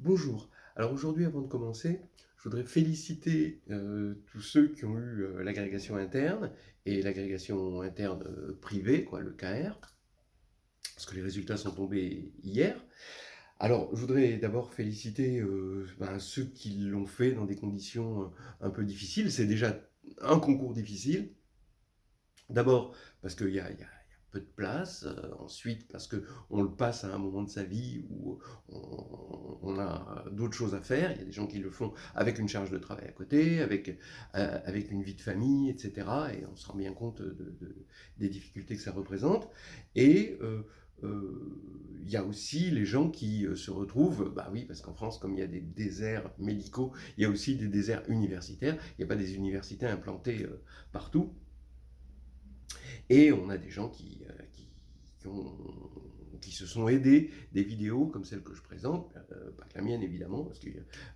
Bonjour. Alors aujourd'hui, avant de commencer, je voudrais féliciter tous ceux qui ont eu l'agrégation interne et l'agrégation interne privée, quoi, le KR, parce que les résultats sont tombés hier. Alors, je voudrais d'abord féliciter ceux qui l'ont fait dans des conditions un peu difficiles. C'est déjà un concours difficile. D'abord, parce qu'il y a peu de place. Ensuite, parce qu'on le passe à un moment de sa vie où on a d'autres choses à faire. Il y a des gens qui le font avec une charge de travail à côté, avec une vie de famille, etc. Et on se rend bien compte des difficultés que ça représente. Et il y a aussi les gens qui se retrouvent, bah oui, parce qu'en France, comme il y a des déserts médicaux, il y a aussi des déserts universitaires. Il n'y a pas des universités implantées partout. Et on a des gens qui se sont aidés des vidéos comme celle que je présente, pas que la mienne évidemment, parce que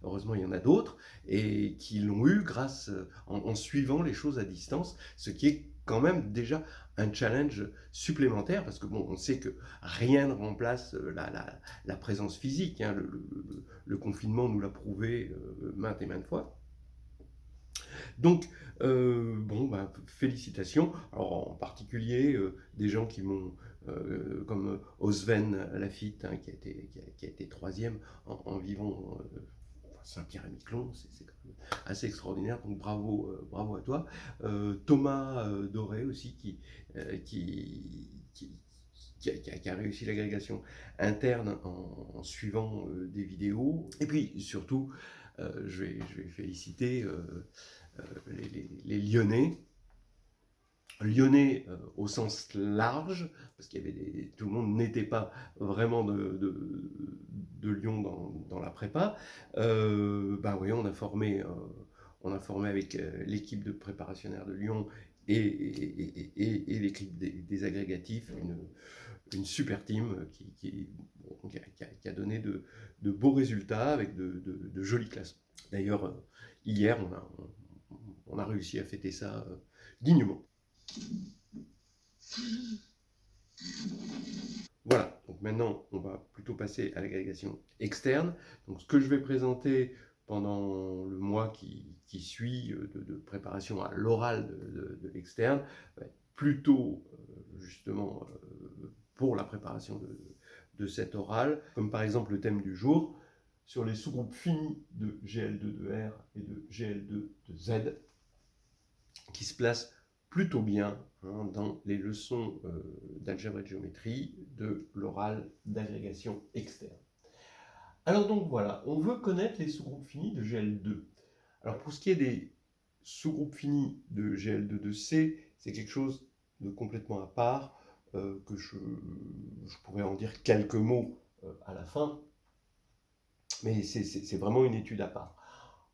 heureusement il y en a d'autres, et qui l'ont eu grâce en suivant les choses à distance, ce qui est quand même déjà un challenge supplémentaire, parce que bon, on sait que rien ne remplace la présence physique, hein, le confinement nous l'a prouvé maintes et maintes fois. Donc, félicitations. Alors, en particulier, des gens qui m'ont, comme Osven Lafitte, hein, qui a été troisième en vivant Saint-Pierre-et-Miquelon, c'est quand même assez extraordinaire, donc bravo à toi. Thomas Doré aussi, qui a réussi l'agrégation interne en suivant des vidéos. Et puis, surtout, je vais féliciter les Lyonnais. Lyonnais au sens large, parce qu'il y avait tout le monde n'était pas vraiment de Lyon dans la prépa. Oui, on a formé avec l'équipe de préparationnaires de Lyon et l'équipe des agrégatifs une super team qui a donné de beaux résultats avec de jolies classes. D'ailleurs, hier, on a réussi à fêter ça dignement. Voilà, donc maintenant on va plutôt passer à l'agrégation externe. Donc ce que je vais présenter pendant le mois qui suit de préparation à l'oral de l'externe va être plutôt justement pour la préparation de cet oral, comme par exemple le thème du jour, sur les sous-groupes finis de GL2-R et de GL2-Z, qui se placent plutôt bien dans les leçons d'algèbre et de géométrie de l'oral d'agrégation externe. Alors donc voilà, on veut connaître les sous-groupes finis de GL2. Alors pour ce qui est des sous-groupes finis de GL2-2C, c'est quelque chose de complètement à part, que je pourrais en dire quelques mots à la fin, mais c'est vraiment une étude à part.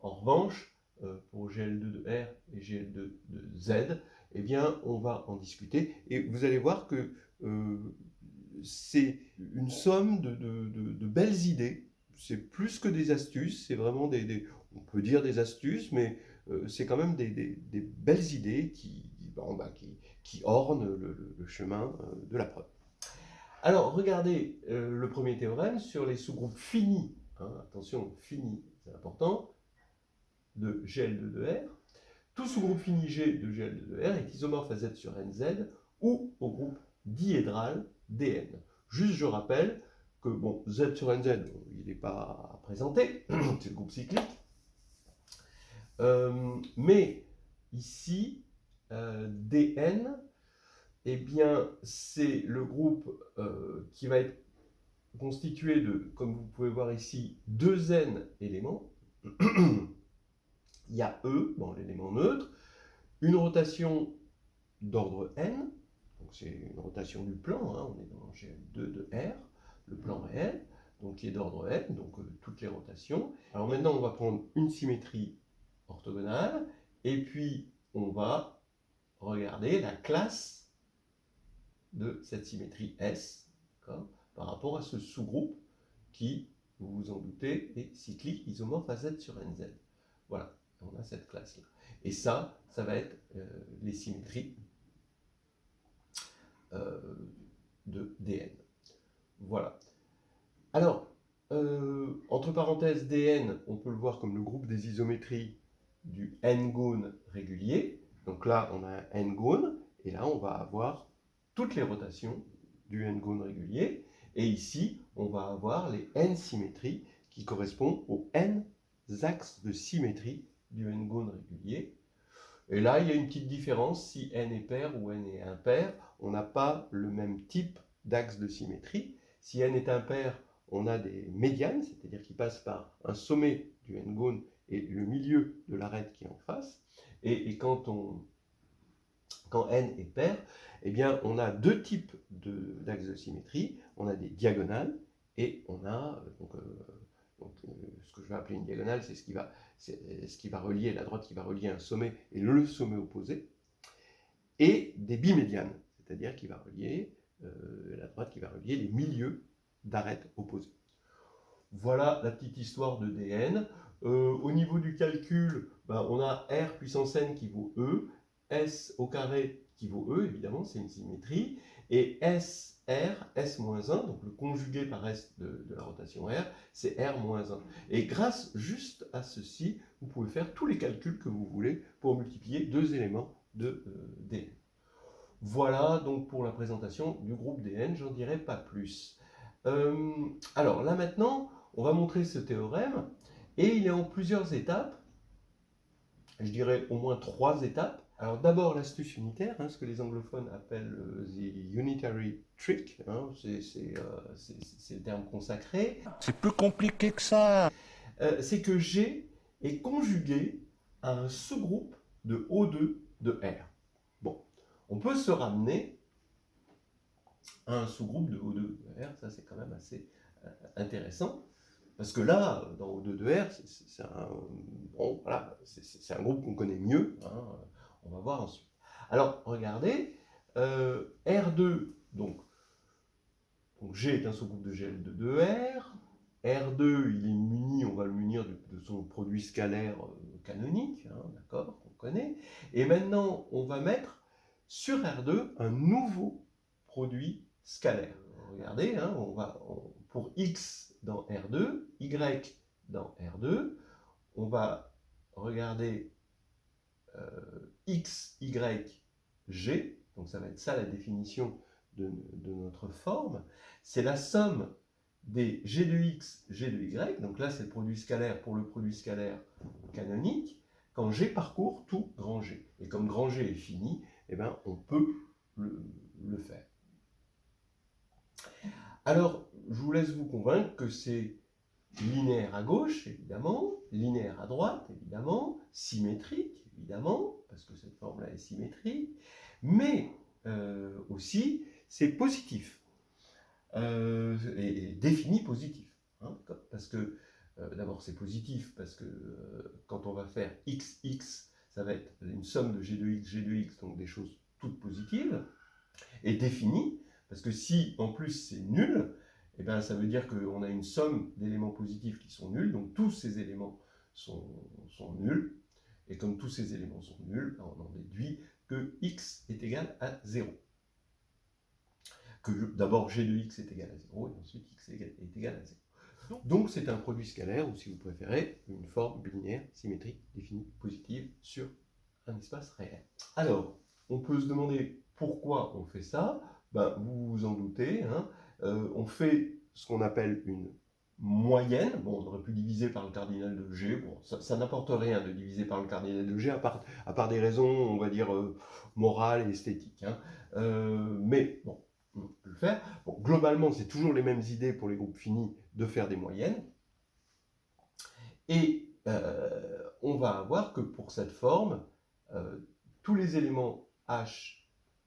En revanche, pour GL2-R et GL2-Z, eh bien, on va en discuter. Et vous allez voir que c'est une somme de belles idées. C'est plus que des astuces, c'est vraiment on peut dire des astuces, mais c'est quand même des belles idées qui ornent le chemin de la preuve. Alors, regardez le premier théorème sur les sous-groupes finis. Hein, attention, finis, c'est important, de GL2-R. Tout sous-groupe fini G de GL2-R est isomorphe à Z sur NZ ou au groupe diédral DN. Juste, je rappelle que bon, Z sur NZ, il n'est pas présenté, c'est le groupe cyclique. Mais ici, DN, eh bien, c'est le groupe qui va être constitué de, comme vous pouvez voir ici, deux N éléments. Il y a E, bon, l'élément neutre, une rotation d'ordre n, donc c'est une rotation du plan, hein, on est dans GL2 de R, le plan réel, donc qui est d'ordre n, donc toutes les rotations. Alors maintenant, on va prendre une symétrie orthogonale, et puis on va regarder la classe de cette symétrie S, par rapport à ce sous-groupe qui, vous vous en doutez, est cyclique isomorphe à Z sur NZ. Voilà, on a cette classe-là. Et ça va être les symétries de Dn. Voilà. Alors, Entre parenthèses, Dn, on peut le voir comme le groupe des isométries du n-gone régulier. Donc là, on a un n-gone, et là, on va avoir toutes les rotations du n-gone régulier. Et ici, on va avoir les n symétries qui correspondent aux n axes de symétrie du n-gone régulier. Et là, il y a une petite différence. Si n est pair ou n est impair, on n'a pas le même type d'axe de symétrie. Si n est impair, on a des médianes, c'est-à-dire qui passent par un sommet du n-gone et le milieu de l'arête qui est en face. Et quand n est pair, eh bien, on a deux types d'axes de symétrie. On a des diagonales et on a ce que je vais appeler une diagonale, c'est ce qui va relier la droite qui va relier un sommet et le sommet opposé, et des bimédianes, c'est-à-dire qui va relier la droite qui va relier les milieux d'arêtes opposées. Voilà la petite histoire de Dn. Au niveau du calcul, on a R puissance n qui vaut E, S au carré qui vaut E, évidemment, c'est une symétrie, et SR, S-1, donc le conjugué par S de la rotation R, c'est R-1. Et grâce juste à ceci, vous pouvez faire tous les calculs que vous voulez pour multiplier deux éléments de Dn. Voilà donc pour la présentation du groupe Dn, j'en dirai pas plus. Alors là maintenant, on va montrer ce théorème, et il est en plusieurs étapes, je dirais au moins 3 étapes. Alors d'abord l'astuce unitaire, ce que les anglophones appellent the unitary trick, c'est le terme consacré. C'est plus compliqué que ça. C'est que G est conjugué à un sous-groupe de O2 de R. Bon, on peut se ramener à un sous-groupe de O2 de R, ça c'est quand même assez intéressant. Parce que là, dans O2 de R, c'est un groupe qu'on connaît mieux, on va voir ensuite. Alors, regardez, R2, donc G est un sous-groupe de GL2 de R, R2, il est muni, on va le munir de son produit scalaire canonique, d'accord, qu'on connaît, et maintenant, on va mettre sur R2 un nouveau produit scalaire. Regardez, pour X dans R2, Y dans R2, on va regarder X, Y, G, donc ça va être ça la définition de notre forme, c'est la somme des G de X, G de Y, donc là c'est le produit scalaire pour le produit scalaire canonique, quand G parcourt tout grand G. Et comme grand G est fini, eh ben, on peut le faire. Alors, je vous laisse vous convaincre que c'est linéaire à gauche, évidemment, linéaire à droite, évidemment, symétrique, évidemment, parce que cette forme-là est symétrique, mais aussi, c'est positif, et défini positif. Parce que, d'abord, c'est positif, parce que quand on va faire x, ça va être une somme de g de x, donc des choses toutes positives, et défini, parce que si en plus c'est nul, eh bien, ça veut dire qu'on a une somme d'éléments positifs qui sont nuls, donc tous ces éléments sont nuls, et comme tous ces éléments sont nuls, on en déduit que x est égal à 0. Que d'abord g de x est égal à 0, et ensuite x est égal à 0. Donc c'est un produit scalaire, ou si vous préférez, une forme binaire symétrique définie positive sur un espace réel. Alors, on peut se demander pourquoi on fait ça. Vous vous en doutez, on fait ce qu'on appelle une moyenne. Bon, on aurait pu diviser par le cardinal de G. Bon, ça n'apporte rien de diviser par le cardinal de G, à part des raisons, on va dire, morales et esthétiques. Mais bon, on peut le faire. Bon, globalement, c'est toujours les mêmes idées pour les groupes finis de faire des moyennes. Et on va avoir que pour cette forme, tous les éléments H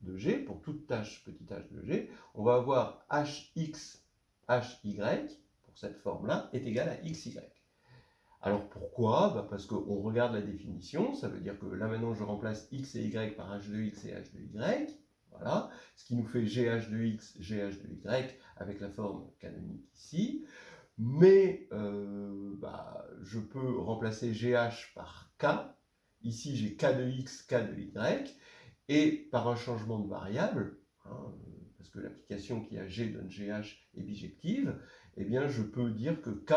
de G, pour toute tâche petit h de G, on va avoir Hx, Hy, pour cette forme-là, est égal à Xy. Alors pourquoi? Parce qu'on regarde la définition, ça veut dire que là maintenant je remplace X et Y par H de X et H de Y, voilà, ce qui nous fait GH de X, GH de Y, avec la forme canonique ici. Mais je peux remplacer GH par K. Ici, j'ai K de X, K de Y. Et par un changement de variable, parce que l'application qui a G donne GH est bijective, eh bien je peux dire que K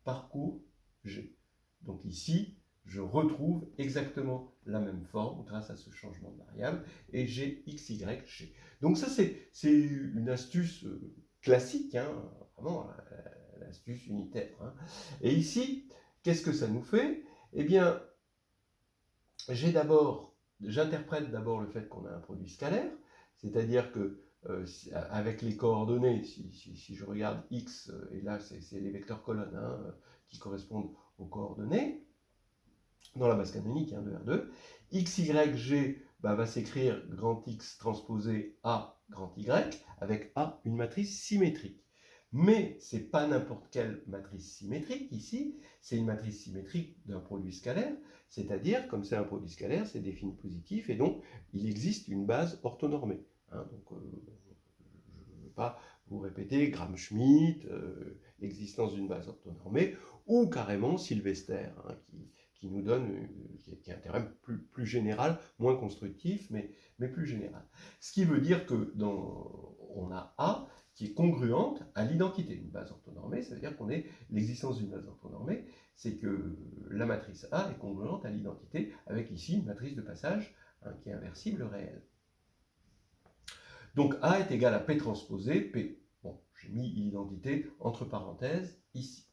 parcourt G. Donc ici, je retrouve exactement la même forme grâce à ce changement de variable, et j'ai x, y, g. Donc ça, c'est une astuce classique, hein, vraiment l'astuce unitaire. Hein. Et ici, qu'est-ce que ça nous fait? Eh bien, j'interprète d'abord le fait qu'on a un produit scalaire, c'est-à-dire que avec les coordonnées, si je regarde x, et là c'est les vecteurs colonnes hein, qui correspondent aux coordonnées, dans la base canonique hein, de R2, x, y, g va s'écrire grand X transposé A grand Y, avec A une matrice symétrique. Mais ce n'est pas n'importe quelle matrice symétrique ici, c'est une matrice symétrique d'un produit scalaire, c'est-à-dire, comme c'est un produit scalaire, c'est défini positif, et donc il existe une base orthonormée. Hein, donc, je ne veux pas vous répéter Gram-Schmidt, l'existence d'une base orthonormée, ou carrément Sylvester, hein, qui nous donne, qui est un théorème plus général, moins constructif, mais plus général. Ce qui veut dire que on a A qui est congruente à l'identité d'une base orthonormée, ça veut dire qu'on est l'existence d'une base orthonormée, c'est que la matrice A est congruente à l'identité, avec ici une matrice de passage hein, qui est inversible réelle. Donc A est égal à P transposé P. Bon, j'ai mis l'identité entre parenthèses ici.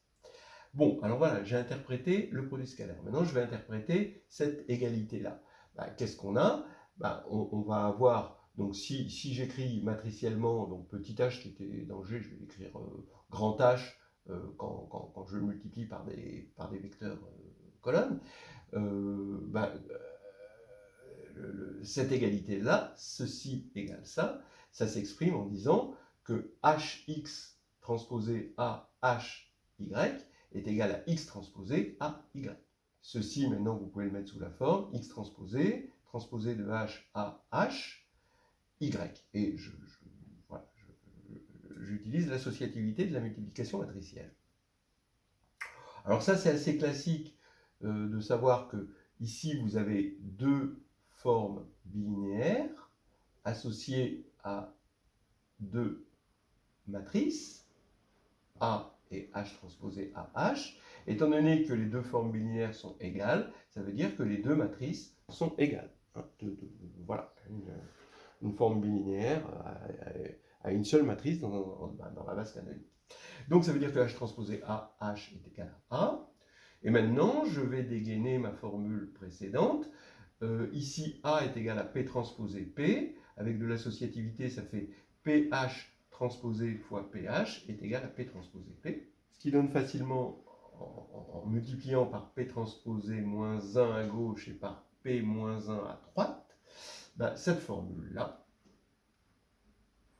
Bon, alors voilà, j'ai interprété le produit scalaire. Maintenant, je vais interpréter cette égalité-là. Qu'est-ce qu'on a? On va avoir, donc si j'écris matriciellement, donc petit h qui était dans G, je vais l'écrire grand H quand je le multiplie par des vecteurs colonnes. Cette égalité-là, ceci égale ça s'exprime en disant que hx transposé à hy est égal à x transposé à y. Ceci, maintenant, vous pouvez le mettre sous la forme x transposé de h à h, y. Et j'utilise l'associativité de la multiplication matricielle. Alors ça, c'est assez classique de savoir que ici, vous avez deux formes bilinéaires associées à deux matrices, A et H transposé à H. Étant donné que les deux formes bilinéaires sont égales, ça veut dire que les deux matrices sont égales. Voilà, une forme bilinéaire a une seule matrice dans la base canonique. Donc ça veut dire que H transposé à H est égal à A. Et maintenant, je vais dégainer ma formule précédente. Ici, A est égal à P transposé P. Avec de l'associativité, ça fait PH transposé fois PH est égal à P transposé P. Ce qui donne facilement, en multipliant par P transposé moins 1 à gauche et par P moins 1 à droite, cette formule-là,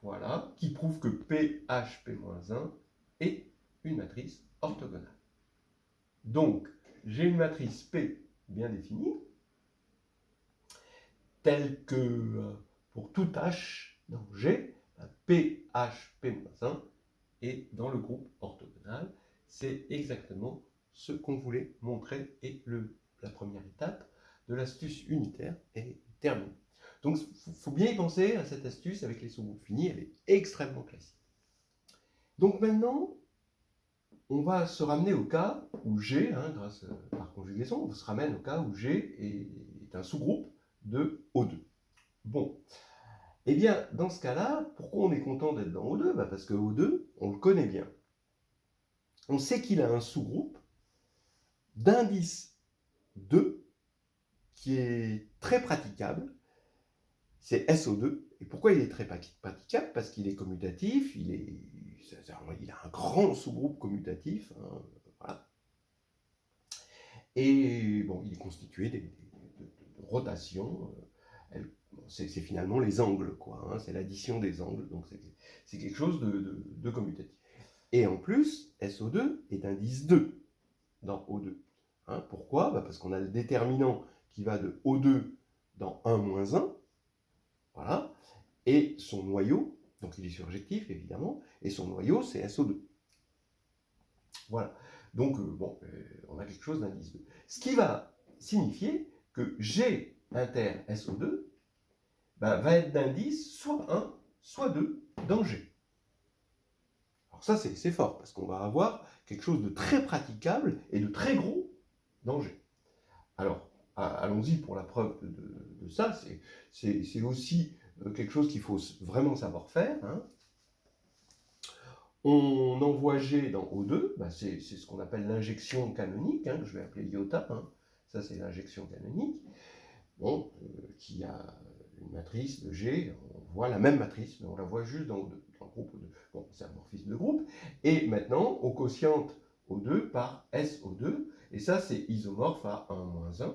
voilà, qui prouve que PHP-1 est une matrice orthogonale. Donc, j'ai une matrice P bien définie, telle que pour tout H dans G, PHP-1 est dans le groupe orthogonal. C'est exactement ce qu'on voulait montrer et la première étape de l'astuce unitaire est terminée. Donc, il faut bien y penser à cette astuce avec les sous-groupes finis, elle est extrêmement classique. Donc maintenant, on va se ramener au cas où G, grâce par conjugaison, on se ramène au cas où G est un sous-groupe de O2. Bon, eh bien, dans ce cas-là, pourquoi on est content d'être dans O2 parce que O2, on le connaît bien. On sait qu'il a un sous-groupe d'indice 2 qui est très praticable, c'est SO2. Et pourquoi il est très praticable? Parce qu'il est commutatif, il a un grand sous-groupe commutatif, voilà. Et bon, il est constitué de rotations. C'est finalement les angles, quoi. C'est l'addition des angles, donc c'est quelque chose de commutatif. Et en plus, SO2 est indice 2 dans O2. Pourquoi? Parce qu'on a le déterminant qui va de O2 dans 1 moins 1, voilà, et son noyau, donc il est surjectif évidemment, et son noyau c'est SO2. Voilà, donc on a quelque chose d'indice 2. Ce qui va signifier que G inter SO2 va être d'indice soit 1, soit 2 dans G. Alors ça, c'est fort, parce qu'on va avoir quelque chose de très praticable et de très gros dans G. Alors, allons-y pour la preuve de ça. C'est aussi quelque chose qu'il faut vraiment savoir faire. Hein. On envoie G dans O2, bah c'est ce qu'on appelle l'injection canonique, hein, que je vais appeler iota. Hein. Ça, c'est l'injection canonique. Bon, qui a une matrice de G, on voit la même matrice, mais on la voit juste dans O2, dans le groupe O2. Bon, c'est un morphisme de groupe. Et maintenant, on quotiente O2 par SO2, et ça, c'est isomorphe à 1-1.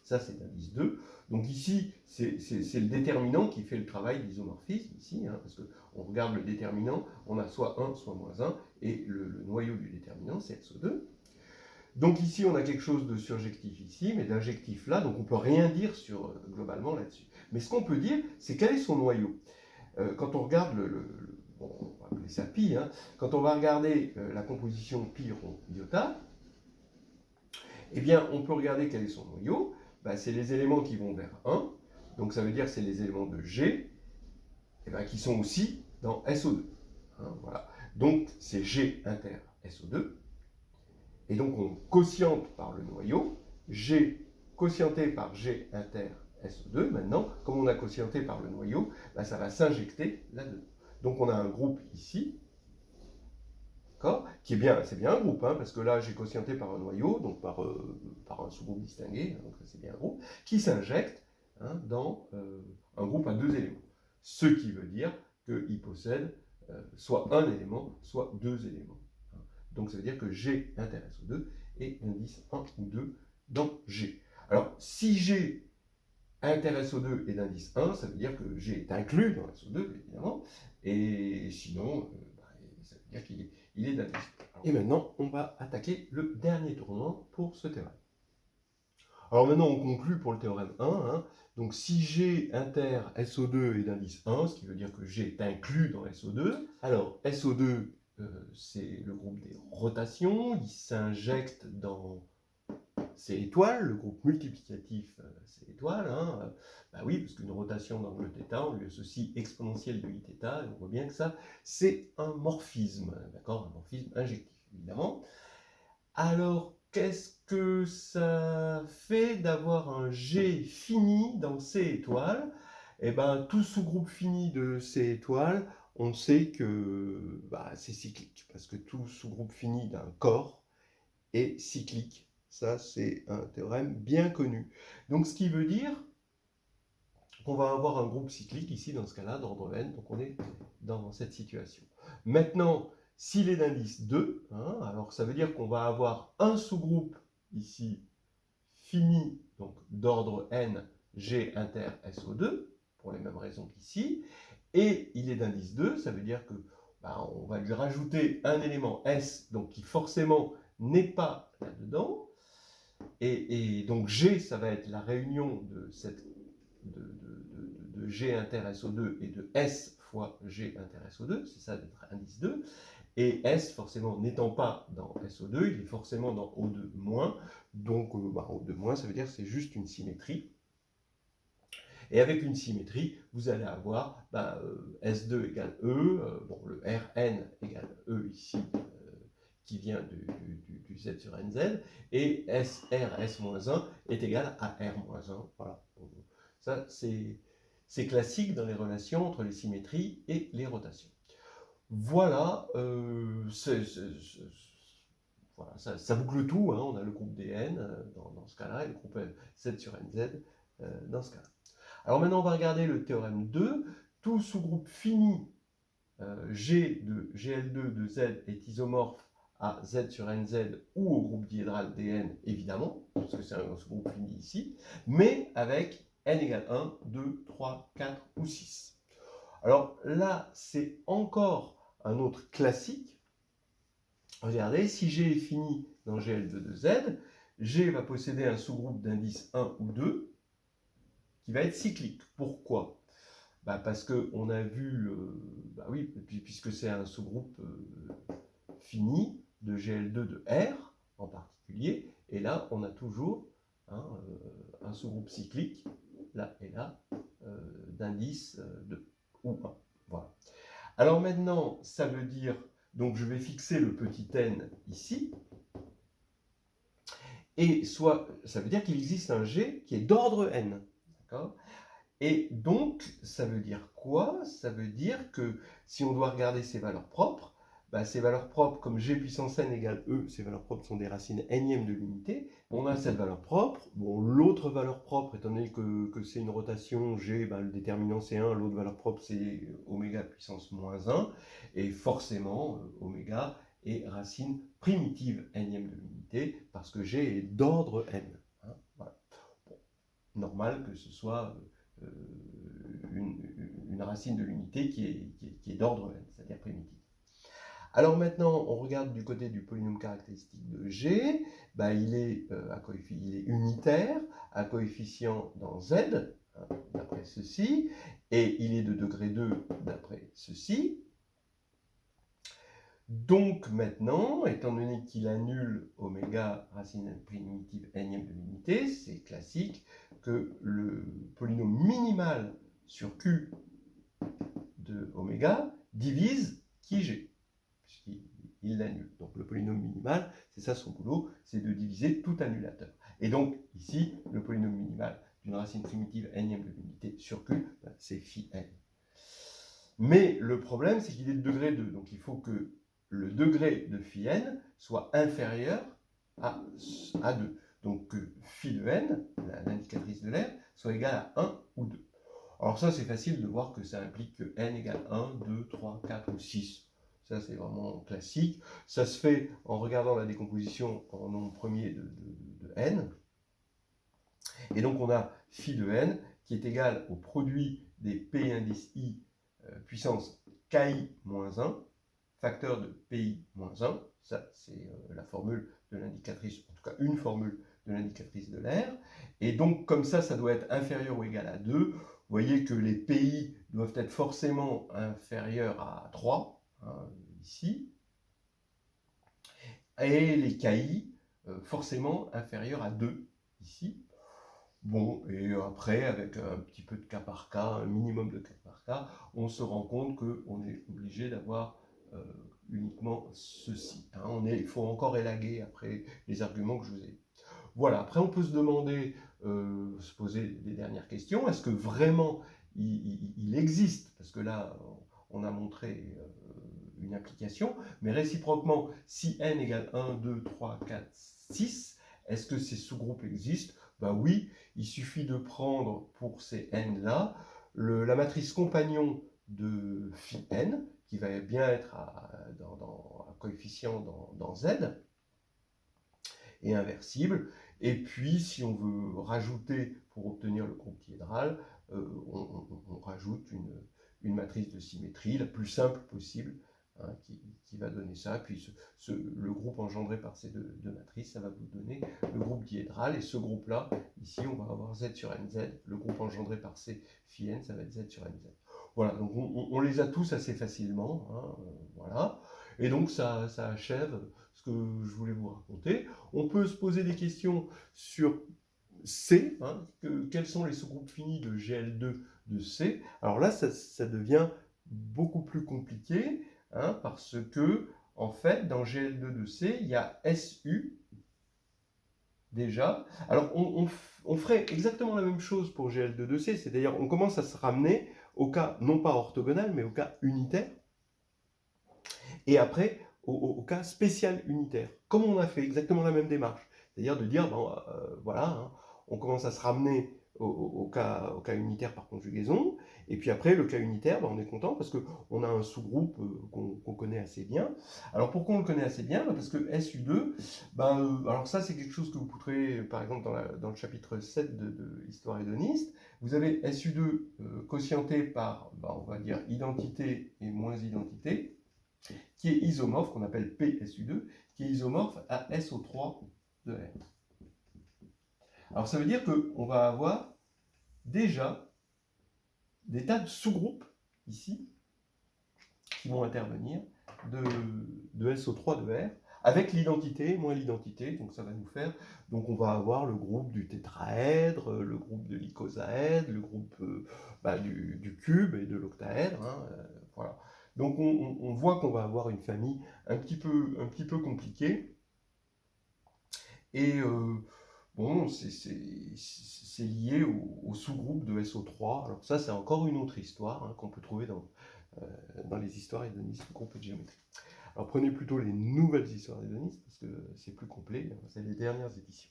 Ça, c'est l'indice 2. Donc ici, c'est le déterminant qui fait le travail d'isomorphisme, ici, hein, parce qu'on regarde le déterminant, on a soit 1, soit -1, et le noyau du déterminant, c'est SO2. Donc ici, on a quelque chose de surjectif ici, mais d'injectif là, donc on ne peut rien dire globalement là-dessus. Mais ce qu'on peut dire, c'est quel est son noyau. Quand on regarde bon, on va appeler ça pi, hein, quand on va regarder la composition pi rho iota, eh bien, on peut regarder quel est son noyau. Ben, c'est les éléments qui vont vers 1, donc ça veut dire que c'est les éléments de G, eh ben, qui sont aussi dans SO2. Hein, voilà. Donc c'est G inter SO2, et donc on quotiente par le noyau, G quotienté par G inter SO2, maintenant, comme on a quotienté par le noyau, ben, ça va s'injecter là-dedans. Donc on a un groupe ici, qui est bien, c'est bien un groupe, hein, parce que là j'ai quotienté par un noyau, donc par un sous-groupe distingué, donc c'est bien un groupe, qui s'injecte hein, dans un groupe à deux éléments. Ce qui veut dire qu'il possède soit un élément, soit deux éléments. Hein. Donc ça veut dire que G inter SO2 est l'indice 1 ou 2 dans G. Alors si G inter SO2 est d'indice 1, ça veut dire que G est inclus dans SO2, évidemment, et sinon, ça veut dire qu'il est d'indice 2. Et maintenant, on va attaquer le dernier tournant pour ce théorème. Alors maintenant, on conclut pour le théorème 1. Hein. Donc si G inter SO2 est d'indice 1, ce qui veut dire que G est inclus dans SO2, alors SO2, c'est le groupe des rotations, il s'injecte dans ces étoiles, le groupe multiplicatif, c'est étoiles. Hein. Bah oui, parce qu'une rotation d'angle θ, on lui associe exponentielle de iθ, et on voit bien que ça, c'est un morphisme, d'accord, un morphisme injectif, évidemment. Alors, qu'est-ce que ça fait d'avoir un G fini dans ces étoiles? Eh bien, tout sous-groupe fini de ces étoiles, on sait que bah, c'est cyclique, parce que tout sous-groupe fini d'un corps est cyclique. Ça, c'est un théorème bien connu. Donc, ce qui veut dire qu'on va avoir un groupe cyclique ici, dans ce cas-là, d'ordre n. Donc, on est dans cette situation. Maintenant, s'il est d'indice 2, hein, alors ça veut dire qu'on va avoir un sous-groupe ici fini, donc d'ordre n, G inter SO2, pour les mêmes raisons qu'ici, et il est d'indice 2, ça veut dire que on va lui rajouter un élément S, donc qui forcément n'est pas là-dedans, et donc G, ça va être la réunion de G inter SO2 et de S fois G inter SO2, c'est ça d'être indice 2, et S, forcément, n'étant pas dans SO2, il est forcément dans O2-, donc O2-, ça veut dire que c'est juste une symétrie. Et avec une symétrie, vous allez avoir S2 égale E, bon, le Rn égale E ici, qui vient du Z sur NZ, et SR S-1 est égal à R-1. Voilà. Ça, c'est classique dans les relations entre les symétries et les rotations. Voilà, voilà ça boucle tout, hein. On a le groupe DN dans ce cas-là, et le groupe Z sur NZ dans ce cas-là. Alors maintenant, on va regarder le théorème 2. Tout sous-groupe fini G de GL2 de Z est isomorphe à Z sur NZ ou au groupe diédral DN, évidemment, parce que c'est un sous-groupe fini ici, mais avec n égale 1, 2, 3, 4 ou 6. Alors là, c'est encore un autre classique. Regardez, si G est fini dans GL2 de Z, G va posséder un sous-groupe d'indice 1 ou 2 qui va être cyclique. Pourquoi? Parce qu'on a vu, oui, puisque c'est un sous-groupe fini de GL2 de R en particulier, et là, on a toujours un sous-groupe cyclique, là et là, d'indice 2 ou 1. Voilà. Alors maintenant, ça veut dire, donc je vais fixer le petit n ici, et soit, ça veut dire qu'il existe un g qui est d'ordre n. D'accord ? Et donc, ça veut dire quoi? Ça veut dire que si on doit regarder ses valeurs propres, bah, ces valeurs propres, comme g puissance n égale e, ces valeurs propres sont des racines nème de l'unité. On a cette valeur propre. Bon, l'autre valeur propre, étant donné que c'est une rotation g, bah, le déterminant c'est 1, l'autre valeur propre c'est oméga puissance moins 1. Et forcément, oméga est racine primitive nème de l'unité, parce que g est d'ordre n. Hein, voilà. Bon, normal que ce soit une racine de l'unité qui est d'ordre n, c'est-à-dire primitive. Alors maintenant, on regarde du côté du polynôme caractéristique de G, bah, il est unitaire, à coefficient dans Z, hein, d'après ceci, et il est de degré 2 d'après ceci. Donc maintenant, étant donné qu'il annule oméga racine primitive nème de l'unité, c'est classique que le polynôme minimal sur Q de oméga divise qui G, puisqu'il l'annule. Donc le polynôme minimal, c'est ça son boulot, c'est de diviser tout annulateur. Et donc ici, le polynôme minimal d'une racine primitive nème de l'unité sur Q, ben, c'est phi n. Mais le problème, c'est qu'il est de degré 2, donc il faut que le degré de phi n soit inférieur à 2. Donc que phi de n, l'indicatrice de l'air, soit égale à 1 ou 2. Alors ça, c'est facile de voir que ça implique que n égale 1, 2, 3, 4 ou 6. Ça, c'est vraiment classique. Ça se fait en regardant la décomposition en nombre premier de n. Et donc, on a phi de n qui est égal au produit des p indice i puissance ki moins 1, facteur de pi moins 1. Ça, c'est la formule de l'indicatrice, en tout cas une formule de l'indicatrice de l'air. Et donc, comme ça doit être inférieur ou égal à 2. Vous voyez que les PI doivent être forcément inférieurs à 3, hein, ici, et les KI forcément inférieurs à 2, ici. Bon, et après, avec un petit peu de cas par cas, un minimum de cas par cas, on se rend compte qu'on est obligé d'avoir uniquement ceci. Hein. Il faut encore élaguer après les arguments que je vous ai dit. Voilà, après on peut se demander, se poser les dernières questions. Est-ce que vraiment il existe? Parce que là, on a montré une application, mais réciproquement, si n égale 1, 2, 3, 4, 6, est-ce que ces sous-groupes existent? Ben oui, il suffit de prendre pour ces n-là la matrice compagnon de phi n, qui va bien être à coefficient dans Z, et inversible. Et puis, si on veut rajouter, pour obtenir le groupe diédral, on rajoute une matrice de symétrie la plus simple possible, hein, qui va donner ça. Puis le groupe engendré par ces deux matrices, ça va vous donner le groupe diédral. Et ce groupe-là, ici, on va avoir Z sur NZ. Le groupe engendré par C phi n, ça va être Z sur NZ. Voilà, donc on les a tous assez facilement. Hein, voilà. Et donc ça achève ce que je voulais vous raconter. On peut se poser des questions sur C, hein, quels sont les sous-groupes finis de GL2 de C. Alors là, ça devient beaucoup plus compliqué, hein, parce que, en fait, dans GL2 de C, il y a SU, déjà. Alors, on ferait exactement la même chose pour GL2 de C, c'est-à-dire on commence à se ramener au cas, non pas orthogonal, mais au cas unitaire. Et après, au cas spécial unitaire, comme on a fait exactement la même démarche. C'est-à-dire de dire, bon, voilà, hein, on commence à se ramener au cas unitaire par conjugaison, et puis après, le cas unitaire, ben, on est content parce qu'on a un sous-groupe qu'on connaît assez bien. Alors pourquoi on le connaît assez bien? Parce que SU2, ben, alors ça c'est quelque chose que vous trouverez par exemple dans le chapitre 7 de Histoire hédoniste. Vous avez SU2 quotienté par, ben, on va dire, identité et moins identité, qui est isomorphe, qu'on appelle PSU2, qui est isomorphe à SO3 de R. Alors ça veut dire qu'on va avoir déjà des tas de sous-groupes ici qui vont intervenir de SO3 de R avec l'identité moins l'identité. Donc ça va nous faire, donc on va avoir le groupe du tétraèdre, le groupe de l'icosaèdre, le groupe du cube et de l'octaèdre. Hein, voilà. Donc on voit qu'on va avoir une famille un petit peu compliquée. Et bon, c'est lié au sous-groupe de SO3. Alors ça, c'est encore une autre histoire hein, qu'on peut trouver dans les histoires hédonistes, groupes de géométrie. Alors prenez plutôt les nouvelles histoires hédonistes, parce que c'est plus complet, c'est les dernières éditions.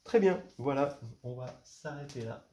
Très bien, voilà, on va s'arrêter là.